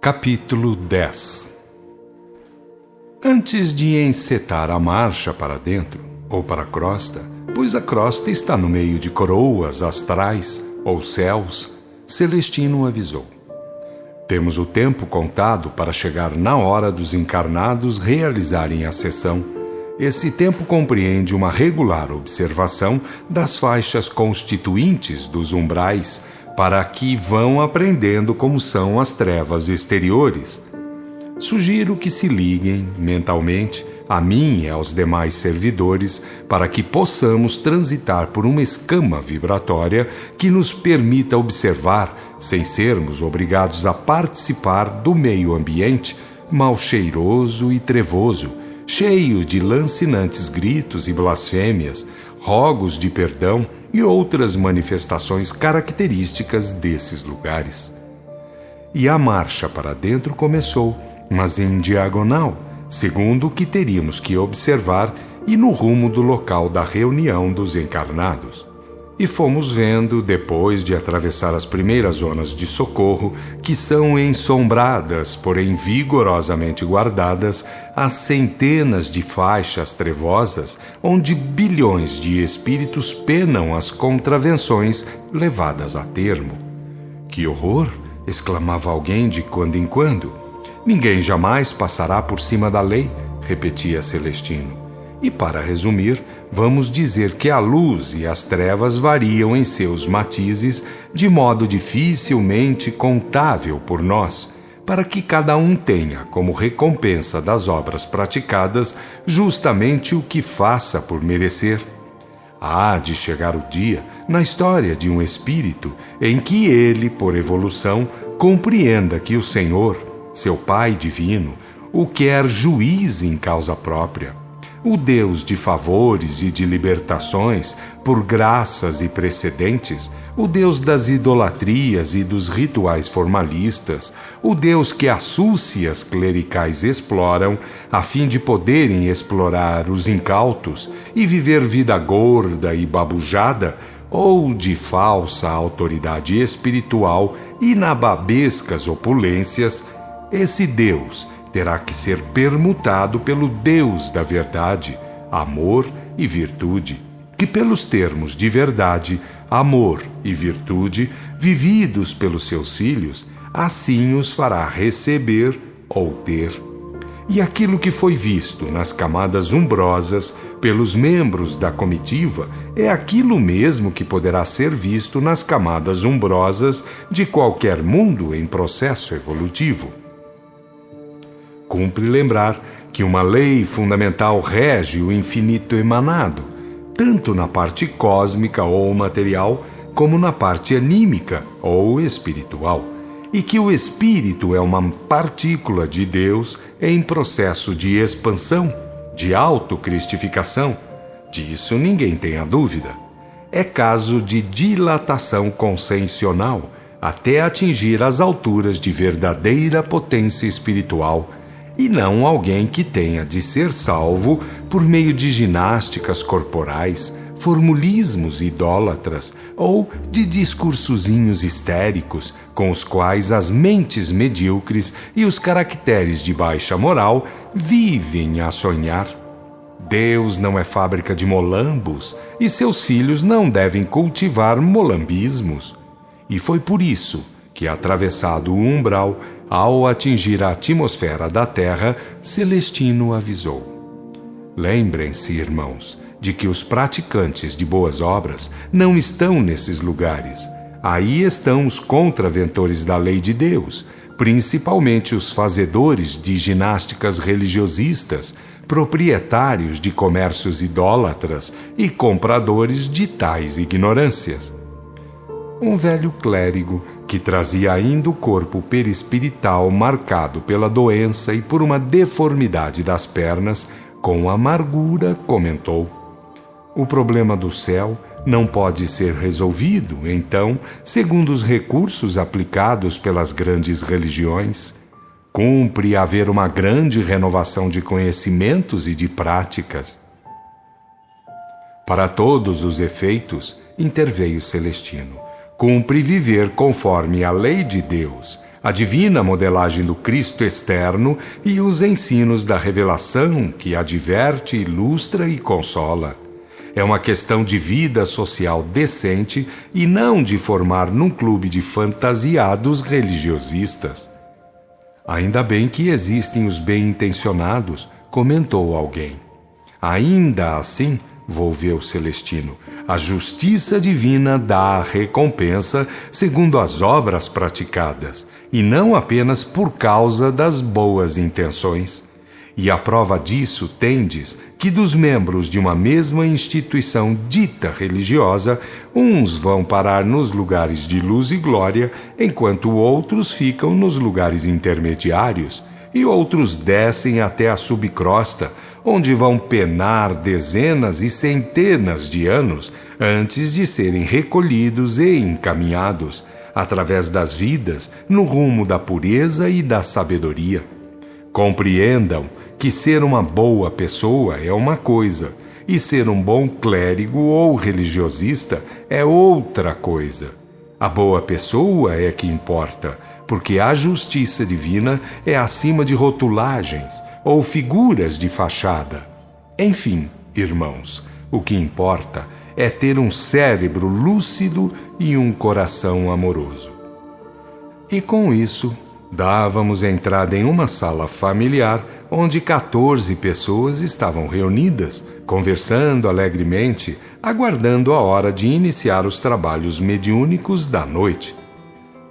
Capítulo 10. Antes de encetar a marcha para dentro, ou para a crosta, pois a crosta está no meio de coroas astrais, ou céus, Celestino avisou: temos o tempo contado para chegar na hora dos encarnados realizarem a sessão. Esse tempo compreende uma regular observação das faixas constituintes dos umbrais, para que vão aprendendo como são as trevas exteriores. Sugiro que se liguem mentalmente a mim e aos demais servidores para que possamos transitar por uma escama vibratória que nos permita observar, sem sermos obrigados a participar do meio ambiente mal cheiroso e trevoso, cheio de lancinantes gritos e blasfêmias, rogos de perdão e outras manifestações características desses lugares. E a marcha para dentro começou, mas em diagonal, segundo o que teríamos que observar e no rumo do local da reunião dos encarnados. E fomos vendo, depois de atravessar as primeiras zonas de socorro, que são ensombradas, porém vigorosamente guardadas, as centenas de faixas trevosas, onde bilhões de espíritos penam as contravenções levadas a termo. Que horror! Exclamava alguém de quando em quando. Ninguém jamais passará por cima da lei, repetia Celestino. E para resumir, vamos dizer que a luz e as trevas variam em seus matizes de modo dificilmente contável por nós, para que cada um tenha como recompensa das obras praticadas justamente o que faça por merecer. Há de chegar o dia, na história de um espírito, em que ele, por evolução, compreenda que o Senhor, seu Pai divino, o quer juiz em causa própria. O Deus de favores e de libertações, por graças e precedentes, o Deus das idolatrias e dos rituais formalistas, o Deus que as súcias clericais exploram, a fim de poderem explorar os incautos e viver vida gorda e babujada, ou de falsa autoridade espiritual e nababescas opulências, esse Deus terá que ser permutado pelo Deus da verdade, amor e virtude, que pelos termos de verdade, amor e virtude, vividos pelos seus filhos, assim os fará receber ou ter. E aquilo que foi visto nas camadas umbrosas pelos membros da comitiva é aquilo mesmo que poderá ser visto nas camadas umbrosas de qualquer mundo em processo evolutivo. Cumpre lembrar que uma lei fundamental rege o infinito emanado, tanto na parte cósmica ou material, como na parte anímica ou espiritual, e que o espírito é uma partícula de Deus em processo de expansão, de autocristificação. Disso ninguém tem a dúvida. É caso de dilatação consciencial até atingir as alturas de verdadeira potência espiritual, e não alguém que tenha de ser salvo por meio de ginásticas corporais, formulismos idólatras ou de discursozinhos histéricos com os quais as mentes medíocres e os caracteres de baixa moral vivem a sonhar. Deus não é fábrica de molambos e seus filhos não devem cultivar molambismos. E foi por isso que, atravessado o umbral, ao atingir a atmosfera da Terra, Celestino avisou: lembrem-se, irmãos, de que os praticantes de boas obras não estão nesses lugares. Aí estão os contraventores da lei de Deus, principalmente os fazedores de ginásticas religiosistas, proprietários de comércios idólatras e compradores de tais ignorâncias. Um velho clérigo, que trazia ainda o corpo perispirital marcado pela doença e por uma deformidade das pernas, com amargura comentou: o problema do céu não pode ser resolvido, então, segundo os recursos aplicados pelas grandes religiões. Cumpre haver uma grande renovação de conhecimentos e de práticas. Para todos os efeitos, interveio Celestino, cumpre viver conforme a lei de Deus, a divina modelagem do Cristo externo e os ensinos da revelação que adverte, ilustra e consola. É uma questão de vida social decente e não de formar num clube de fantasiados religiosistas. Ainda bem que existem os bem-intencionados, comentou alguém. Ainda assim, volveu Celestino, a justiça divina dá a recompensa segundo as obras praticadas, e não apenas por causa das boas intenções. E a prova disso tendes que dos membros de uma mesma instituição dita religiosa, uns vão parar nos lugares de luz e glória, enquanto outros ficam nos lugares intermediários, e outros descem até a subcrosta, onde vão penar dezenas e centenas de anos antes de serem recolhidos e encaminhados, através das vidas, no rumo da pureza e da sabedoria. Compreendam que ser uma boa pessoa é uma coisa, e ser um bom clérigo ou religiosista é outra coisa. A boa pessoa é que importa, porque a justiça divina é acima de rotulagens ou figuras de fachada. Enfim, irmãos, o que importa é ter um cérebro lúcido e um coração amoroso. E com isso, dávamos entrada em uma sala familiar onde 14 pessoas estavam reunidas, conversando alegremente, aguardando a hora de iniciar os trabalhos mediúnicos da noite.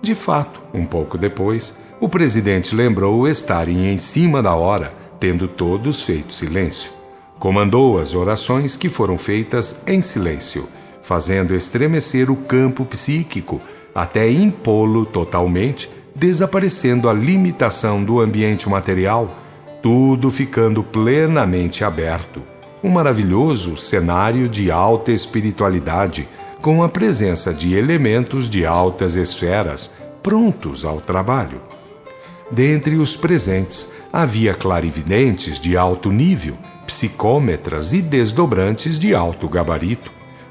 De fato, um pouco depois, o presidente lembrou estarem em cima da hora, tendo todos feito silêncio. Comandou as orações que foram feitas em silêncio, fazendo estremecer o campo psíquico, até impô-lo totalmente, desaparecendo a limitação do ambiente material, tudo ficando plenamente aberto. Um maravilhoso cenário de alta espiritualidade, com a presença de elementos de altas esferas, prontos ao trabalho. Dentre os presentes, havia clarividentes de alto nível, psicômetras e desdobrantes de alto gabarito.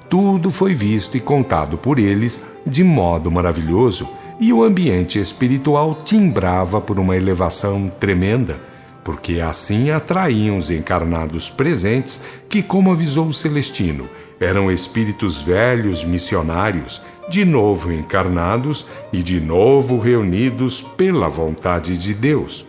Tudo foi visto e contado por eles de modo maravilhoso, e o ambiente espiritual timbrava por uma elevação tremenda, porque assim atraíam os encarnados presentes que, como avisou o Celestino, eram espíritos velhos missionários, de novo encarnados e de novo reunidos pela vontade de Deus.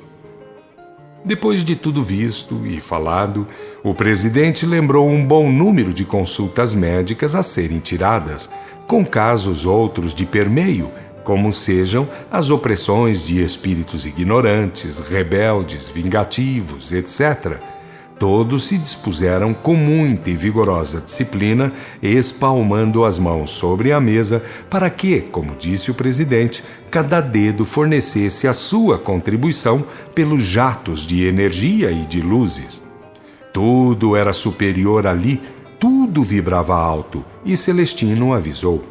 Depois de tudo visto e falado, o presidente lembrou um bom número de consultas médicas a serem tiradas, com casos outros de permeio, como sejam as opressões de espíritos ignorantes, rebeldes, vingativos, etc. Todos se dispuseram com muita e vigorosa disciplina, espalmando as mãos sobre a mesa para que, como disse o presidente, cada dedo fornecesse a sua contribuição pelos jatos de energia e de luzes. Tudo era superior ali, tudo vibrava alto, e Celestino avisou.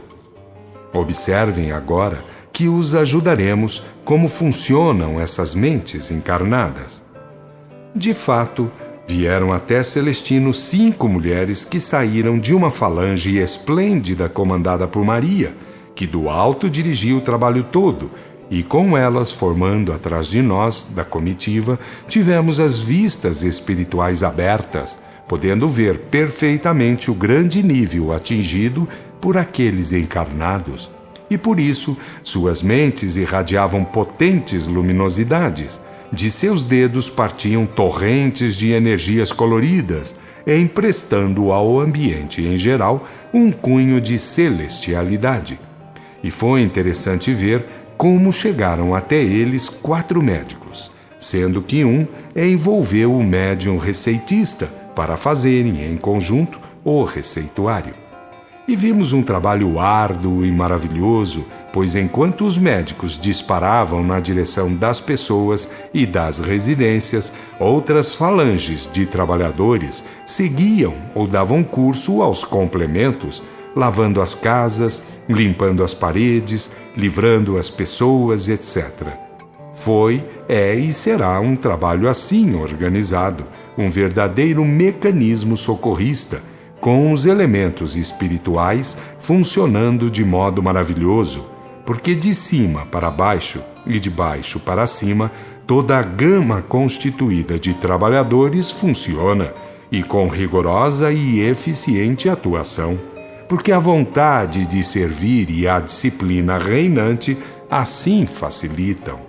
Observem agora que os ajudaremos como funcionam essas mentes encarnadas. De fato, vieram até Celestino 5 mulheres que saíram de uma falange esplêndida comandada por Maria, que do alto dirigia o trabalho todo, e com elas, formando atrás de nós, da comitiva, tivemos as vistas espirituais abertas, podendo ver perfeitamente o grande nível atingido por aqueles encarnados, e por isso suas mentes irradiavam potentes luminosidades, de seus dedos partiam torrentes de energias coloridas, emprestando ao ambiente em geral um cunho de celestialidade. E foi interessante ver como chegaram até eles 4 médicos, sendo que um envolveu o médium receitista para fazerem em conjunto o receituário. E vimos um trabalho árduo e maravilhoso, pois enquanto os médicos disparavam na direção das pessoas e das residências, outras falanges de trabalhadores seguiam ou davam curso aos complementos, lavando as casas, limpando as paredes, livrando as pessoas, etc. Foi, é e será um trabalho assim organizado, um verdadeiro mecanismo socorrista, com os elementos espirituais funcionando de modo maravilhoso, porque de cima para baixo e de baixo para cima, toda a gama constituída de trabalhadores funciona, e com rigorosa e eficiente atuação, porque a vontade de servir e a disciplina reinante assim facilitam.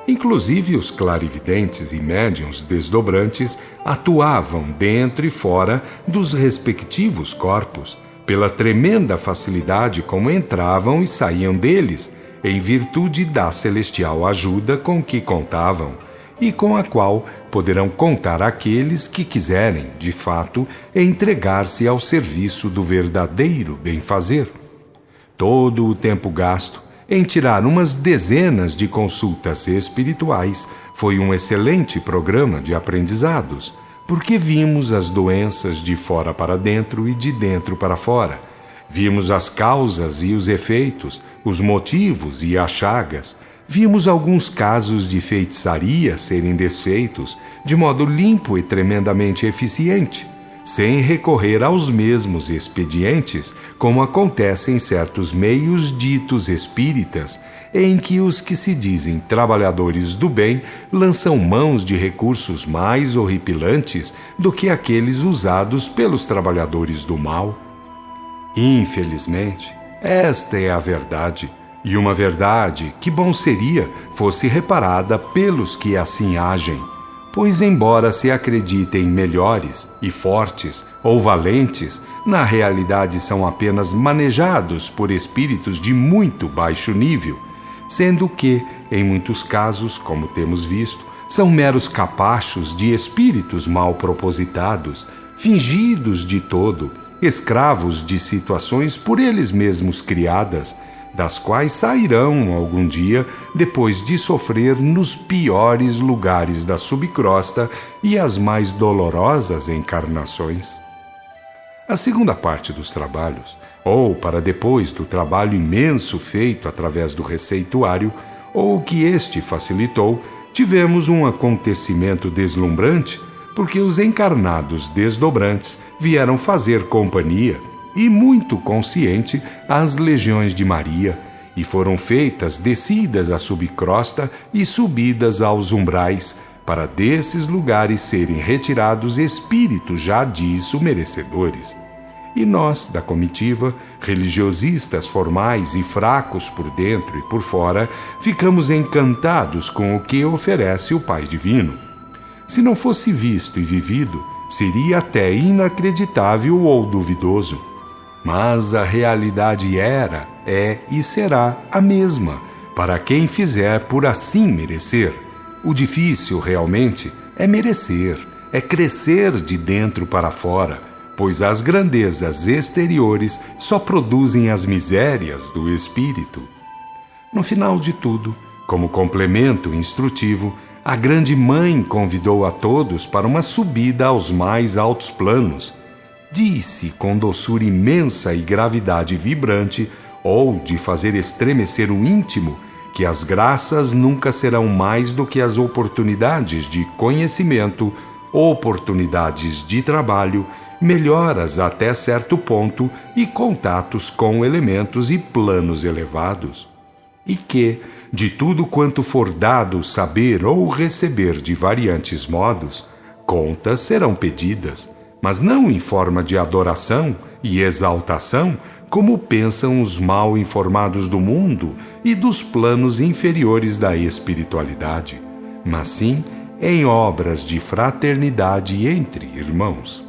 Inclusive os clarividentes e médiuns desdobrantes atuavam dentro e fora dos respectivos corpos, pela tremenda facilidade como entravam e saíam deles, em virtude da celestial ajuda com que contavam, e com a qual poderão contar aqueles que quiserem, de fato, entregar-se ao serviço do verdadeiro benfazer. Todo o tempo gasto em tirar umas dezenas de consultas espirituais foi um excelente programa de aprendizados, porque vimos as doenças de fora para dentro e de dentro para fora. Vimos as causas e os efeitos, os motivos e as chagas. Vimos alguns casos de feitiçaria serem desfeitos de modo limpo e tremendamente eficiente, sem recorrer aos mesmos expedientes, como acontece em certos meios ditos espíritas, em que os que se dizem trabalhadores do bem lançam mãos de recursos mais horripilantes do que aqueles usados pelos trabalhadores do mal. Infelizmente, esta é a verdade, e uma verdade que bom seria fosse reparada pelos que assim agem, pois embora se acreditem melhores e fortes ou valentes, na realidade são apenas manejados por espíritos de muito baixo nível, sendo que, em muitos casos, como temos visto, são meros capachos de espíritos mal propositados, fingidos de todo, escravos de situações por eles mesmos criadas, das quais sairão algum dia depois de sofrer nos piores lugares da subcrosta e as mais dolorosas encarnações. A segunda parte dos trabalhos, ou para depois do trabalho imenso feito através do receituário, ou que este facilitou, tivemos um acontecimento deslumbrante, porque os encarnados desdobrantes vieram fazer companhia, e muito consciente, às legiões de Maria, e foram feitas descidas à subcrosta e subidas aos umbrais, para desses lugares serem retirados espíritos já disso merecedores. E nós, da comitiva, religiosistas formais e fracos por dentro e por fora, ficamos encantados com o que oferece o Pai Divino. Se não fosse visto e vivido, seria até inacreditável ou duvidoso. Mas a realidade era, é e será a mesma, para quem fizer por assim merecer. O difícil, realmente, é merecer, é crescer de dentro para fora, pois as grandezas exteriores só produzem as misérias do espírito. No final de tudo, como complemento instrutivo, a grande mãe convidou a todos para uma subida aos mais altos planos. Disse com doçura imensa e gravidade vibrante, ou de fazer estremecer o íntimo, que as graças nunca serão mais do que as oportunidades de conhecimento, oportunidades de trabalho, melhoras até certo ponto e contatos com elementos e planos elevados. E que, de tudo quanto for dado saber ou receber de variantes modos, contas serão pedidas, mas não em forma de adoração e exaltação, como pensam os mal informados do mundo e dos planos inferiores da espiritualidade, mas sim em obras de fraternidade entre irmãos.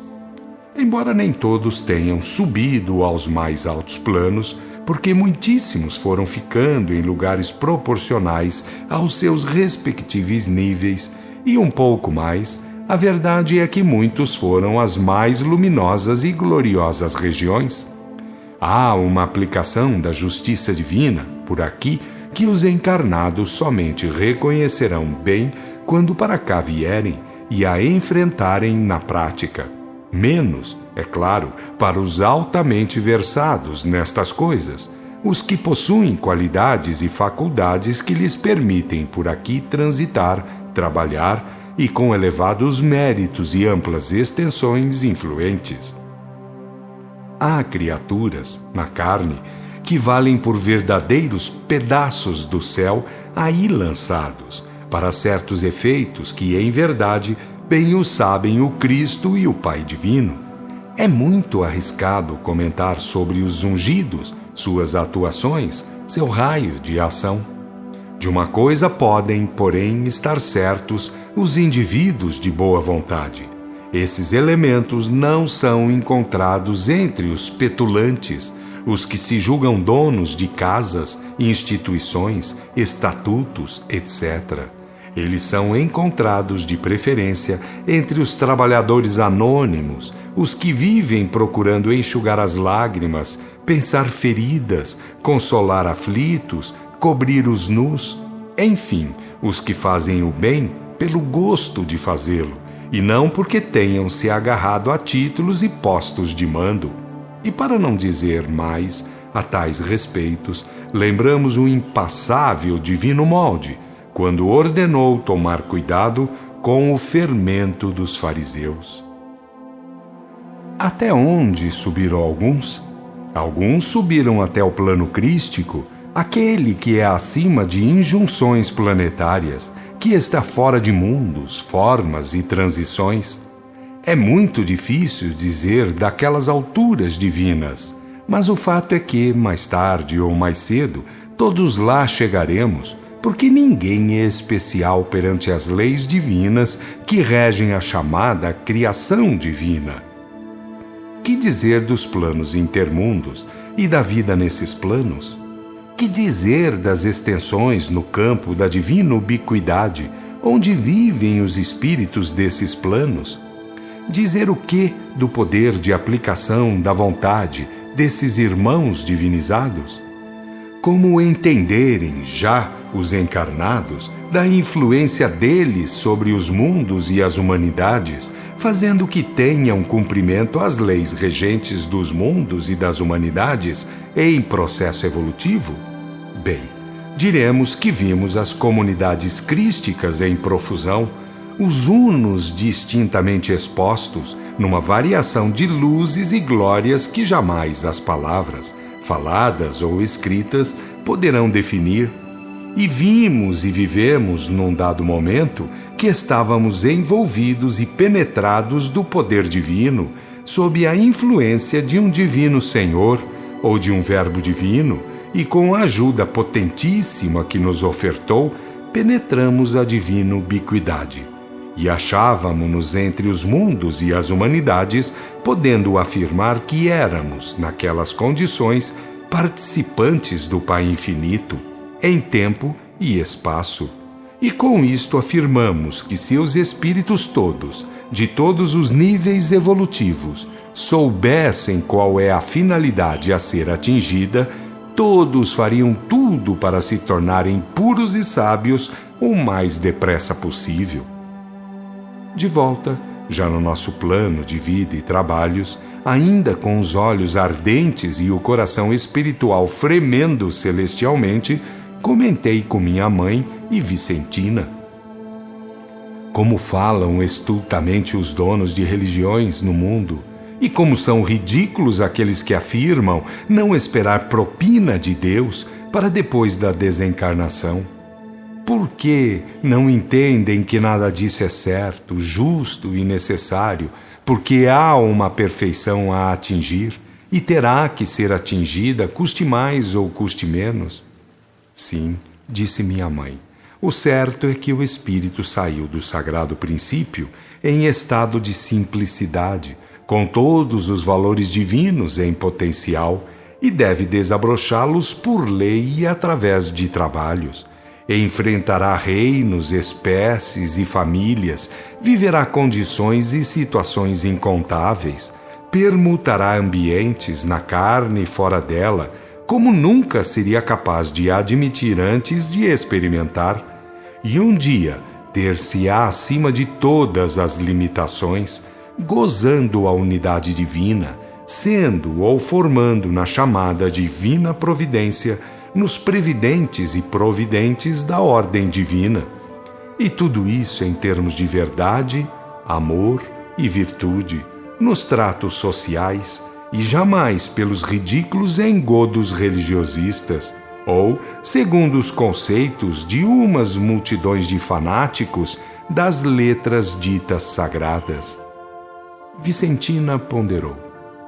Embora nem todos tenham subido aos mais altos planos, porque muitíssimos foram ficando em lugares proporcionais aos seus respectivos níveis, e um pouco mais, a verdade é que muitos foram às mais luminosas e gloriosas regiões. Há uma aplicação da justiça divina, por aqui, que os encarnados somente reconhecerão bem quando para cá vierem e a enfrentarem na prática. Menos, é claro, para os altamente versados nestas coisas, os que possuem qualidades e faculdades que lhes permitem por aqui transitar, trabalhar e com elevados méritos e amplas extensões influentes. Há criaturas, na carne, que valem por verdadeiros pedaços do céu aí lançados, para certos efeitos que, em verdade, bem o sabem o Cristo e o Pai Divino. É muito arriscado comentar sobre os ungidos, suas atuações, seu raio de ação. De uma coisa podem, porém, estar certos os indivíduos de boa vontade. Esses elementos não são encontrados entre os petulantes, os que se julgam donos de casas, instituições, estatutos, etc. Eles são encontrados de preferência entre os trabalhadores anônimos, os que vivem procurando enxugar as lágrimas, pensar feridas, consolar aflitos, cobrir os nus, enfim, os que fazem o bem pelo gosto de fazê-lo, e não porque tenham se agarrado a títulos e postos de mando. E para não dizer mais a tais respeitos, lembramos o impassável divino molde, quando ordenou tomar cuidado com o fermento dos fariseus. Até onde subiram alguns? Alguns subiram até o plano crístico, aquele que é acima de injunções planetárias, que está fora de mundos, formas e transições. É muito difícil dizer daquelas alturas divinas, mas o fato é que, mais tarde ou mais cedo, todos lá chegaremos, porque ninguém é especial perante as leis divinas que regem a chamada criação divina. Que dizer dos planos intermundos e da vida nesses planos? Que dizer das extensões no campo da divina ubiquidade, onde vivem os espíritos desses planos? Dizer o que do poder de aplicação da vontade desses irmãos divinizados? Como entenderem já os encarnados da influência deles sobre os mundos e as humanidades, fazendo que tenham cumprimento às leis regentes dos mundos e das humanidades em processo evolutivo? Bem, diremos que vimos as comunidades crísticas em profusão, os unos distintamente expostos, numa variação de luzes e glórias que jamais as palavras, faladas ou escritas, poderão definir. E vimos e vivemos, num dado momento, que estávamos envolvidos e penetrados do poder divino, sob a influência de um divino Senhor ou de um Verbo divino, e com a ajuda potentíssima que nos ofertou, penetramos a divina ubiquidade. E achávamos-nos entre os mundos e as humanidades, podendo afirmar que éramos, naquelas condições, participantes do Pai Infinito, em tempo e espaço. E com isto afirmamos que se os espíritos todos, de todos os níveis evolutivos, soubessem qual é a finalidade a ser atingida, todos fariam tudo para se tornarem puros e sábios o mais depressa possível. De volta, já no nosso plano de vida e trabalhos, ainda com os olhos ardentes e o coração espiritual fremendo celestialmente, comentei com minha mãe e Vicentina. Como falam estultamente os donos de religiões no mundo, e como são ridículos aqueles que afirmam não esperar propina de Deus para depois da desencarnação. Por que não entendem que nada disso é certo, justo e necessário, porque há uma perfeição a atingir e terá que ser atingida, custe mais ou custe menos? Sim, disse minha mãe, o certo é que o espírito saiu do sagrado princípio em estado de simplicidade, com todos os valores divinos em potencial, e deve desabrochá-los por lei e através de trabalhos. Enfrentará reinos, espécies e famílias, viverá condições e situações incontáveis, permutará ambientes na carne e fora dela, como nunca seria capaz de admitir antes de experimentar, e um dia ter-se-á acima de todas as limitações, gozando a unidade divina, sendo ou formando na chamada divina providência, nos previdentes e providentes da ordem divina. E tudo isso em termos de verdade, amor e virtude, nos tratos sociais e jamais pelos ridículos engodos religiosistas, ou segundo os conceitos de umas multidões de fanáticos das letras ditas sagradas. Vicentina ponderou: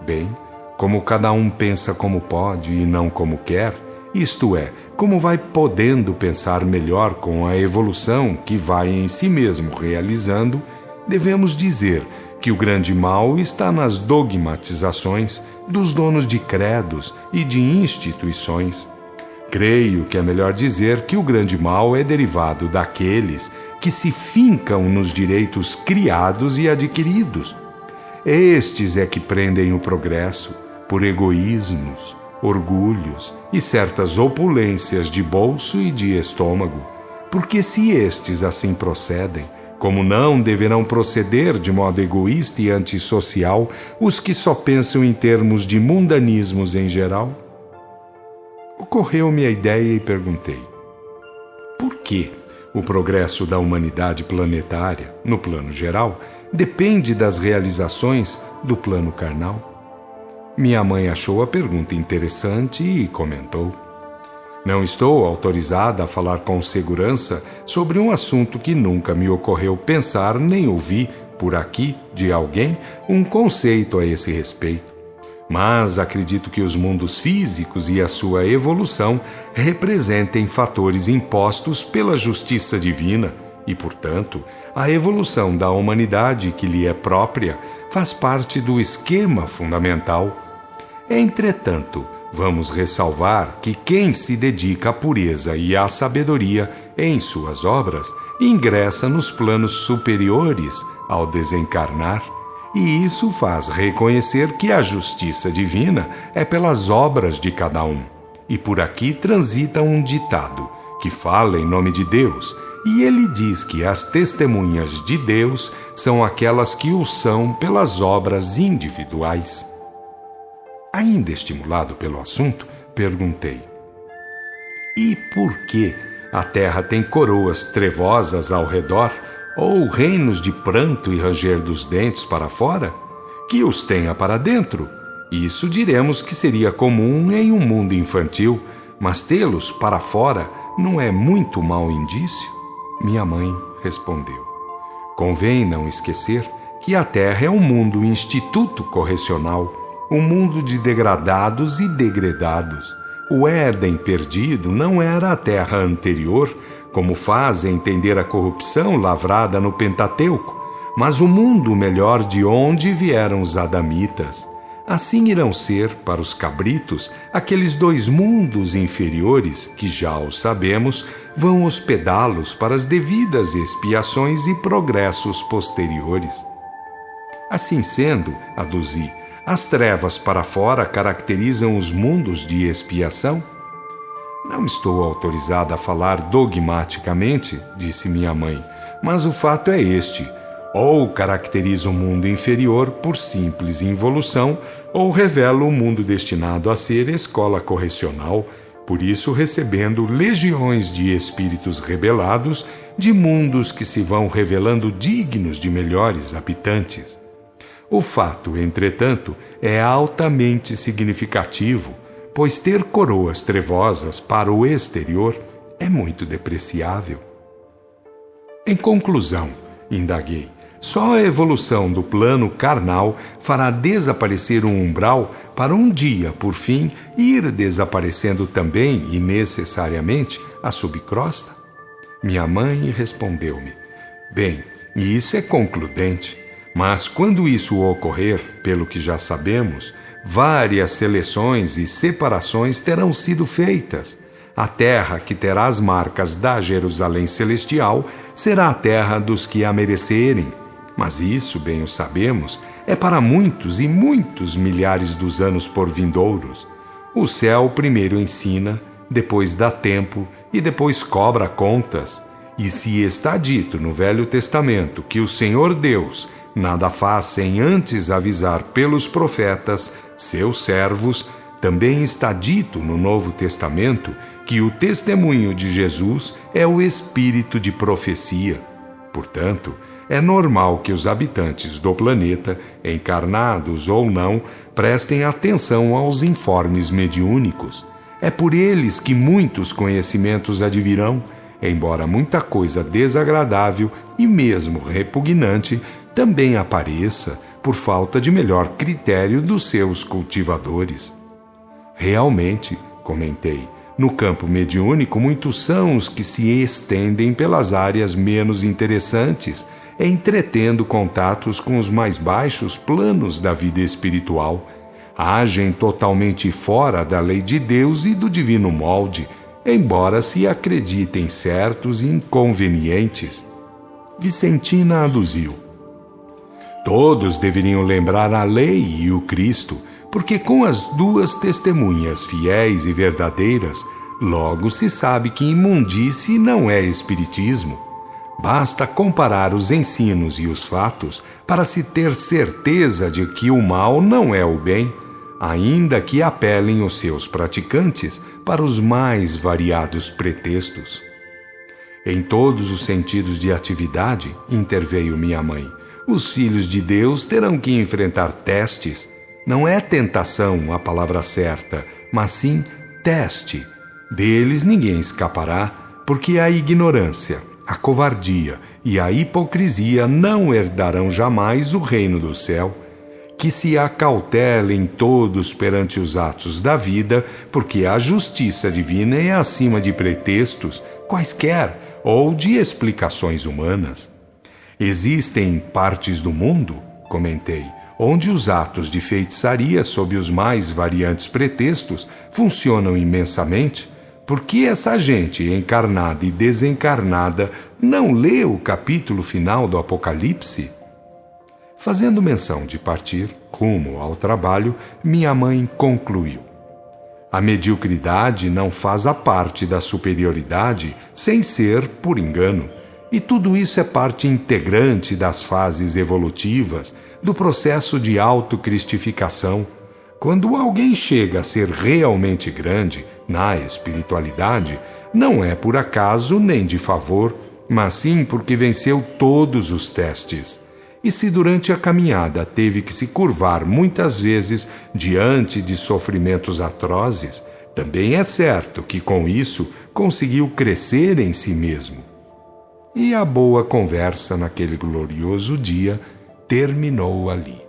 bem, como cada um pensa como pode e não como quer, isto é, como vai podendo pensar melhor com a evolução que vai em si mesmo realizando, devemos dizer que o grande mal está nas dogmatizações dos donos de credos e de instituições. Creio que é melhor dizer que o grande mal é derivado daqueles que se fincam nos direitos criados e adquiridos. Estes é que prendem o progresso por egoísmos, orgulhos e certas opulências de bolso e de estômago, porque se estes assim procedem, como não deverão proceder de modo egoísta e antissocial os que só pensam em termos de mundanismos em geral? Ocorreu-me a ideia e perguntei: por que o progresso da humanidade planetária, no plano geral, depende das realizações do plano carnal? Minha mãe achou a pergunta interessante e comentou: não estou autorizada a falar com segurança sobre um assunto que nunca me ocorreu pensar nem ouvir, por aqui, de alguém, um conceito a esse respeito. Mas acredito que os mundos físicos e a sua evolução representem fatores impostos pela justiça divina e, portanto, a evolução da humanidade que lhe é própria faz parte do esquema fundamental. Entretanto, vamos ressalvar que quem se dedica à pureza e à sabedoria em suas obras ingressa nos planos superiores ao desencarnar, e isso faz reconhecer que a justiça divina é pelas obras de cada um. E por aqui transita um ditado que fala em nome de Deus, e ele diz que as testemunhas de Deus são aquelas que o são pelas obras individuais. Ainda estimulado pelo assunto, perguntei: e por que a terra tem coroas trevosas ao redor, ou reinos de pranto e ranger dos dentes para fora? Que os tenha para dentro. Isso diremos que seria comum em um mundo infantil, mas tê-los para fora não é muito mau indício? Minha mãe respondeu: convém não esquecer que a terra é um mundo instituto correcional, um mundo de degradados e degredados. O Éden perdido não era a terra anterior, como faz entender a corrupção lavrada no Pentateuco, mas o mundo melhor de onde vieram os adamitas. Assim irão ser, para os cabritos, aqueles dois mundos inferiores que, já o sabemos, vão hospedá-los para as devidas expiações e progressos posteriores. Assim sendo, aduzi, as trevas para fora caracterizam os mundos de expiação? Não estou autorizada a falar dogmaticamente, disse minha mãe, mas o fato é este: ou caracteriza o mundo inferior por simples involução, ou revela o mundo destinado a ser escola correcional, por isso recebendo legiões de espíritos rebelados de mundos que se vão revelando dignos de melhores habitantes. O fato, entretanto, é altamente significativo, pois ter coroas trevosas para o exterior é muito depreciável. Em conclusão, indaguei, só a evolução do plano carnal fará desaparecer um umbral para um dia, por fim, ir desaparecendo também e necessariamente a subcrosta? Minha mãe respondeu-me: bem, isso é concludente, mas quando isso ocorrer, pelo que já sabemos, várias seleções e separações terão sido feitas. A terra que terá as marcas da Jerusalém Celestial será a terra dos que a merecerem. Mas isso, bem o sabemos, é para muitos e muitos milhares dos anos por vindouros. O céu primeiro ensina, depois dá tempo e depois cobra contas. E se está dito no Velho Testamento que o Senhor Deus nada faz sem antes avisar pelos profetas, seus servos, também está dito no Novo Testamento que o testemunho de Jesus é o espírito de profecia. Portanto, é normal que os habitantes do planeta, encarnados ou não, prestem atenção aos informes mediúnicos. É por eles que muitos conhecimentos advirão, embora muita coisa desagradável e mesmo repugnante também apareça por falta de melhor critério dos seus cultivadores. Realmente, comentei, no campo mediúnico muitos são os que se estendem pelas áreas menos interessantes, entretendo contatos com os mais baixos planos da vida espiritual, agem totalmente fora da lei de Deus e do divino molde, embora se acreditem certos e inconvenientes. Vicentina aduziu. Todos deveriam lembrar a lei e o Cristo, porque com as duas testemunhas fiéis e verdadeiras, logo se sabe que imundície não é espiritismo. Basta comparar os ensinos e os fatos para se ter certeza de que o mal não é o bem, ainda que apelem os seus praticantes para os mais variados pretextos. Em todos os sentidos de atividade, interveio minha mãe, os filhos de Deus terão que enfrentar testes. Não é tentação a palavra certa, mas sim teste. Deles ninguém escapará, porque a ignorância, a covardia e a hipocrisia não herdarão jamais o reino do céu. Que se acautelem todos perante os atos da vida, porque a justiça divina é acima de pretextos, quaisquer, ou de explicações humanas. Existem partes do mundo, comentei, onde os atos de feitiçaria sob os mais variantes pretextos funcionam imensamente. Por que essa gente encarnada e desencarnada não lê o capítulo final do Apocalipse? Fazendo menção de partir rumo ao trabalho, minha mãe concluiu. A mediocridade não faz a parte da superioridade sem ser por engano, e tudo isso é parte integrante das fases evolutivas do processo de autocristificação. Quando alguém chega a ser realmente grande na espiritualidade, não é por acaso nem de favor, mas sim porque venceu todos os testes. E se durante a caminhada teve que se curvar muitas vezes diante de sofrimentos atrozes, também é certo que com isso conseguiu crescer em si mesmo. E a boa conversa naquele glorioso dia terminou ali.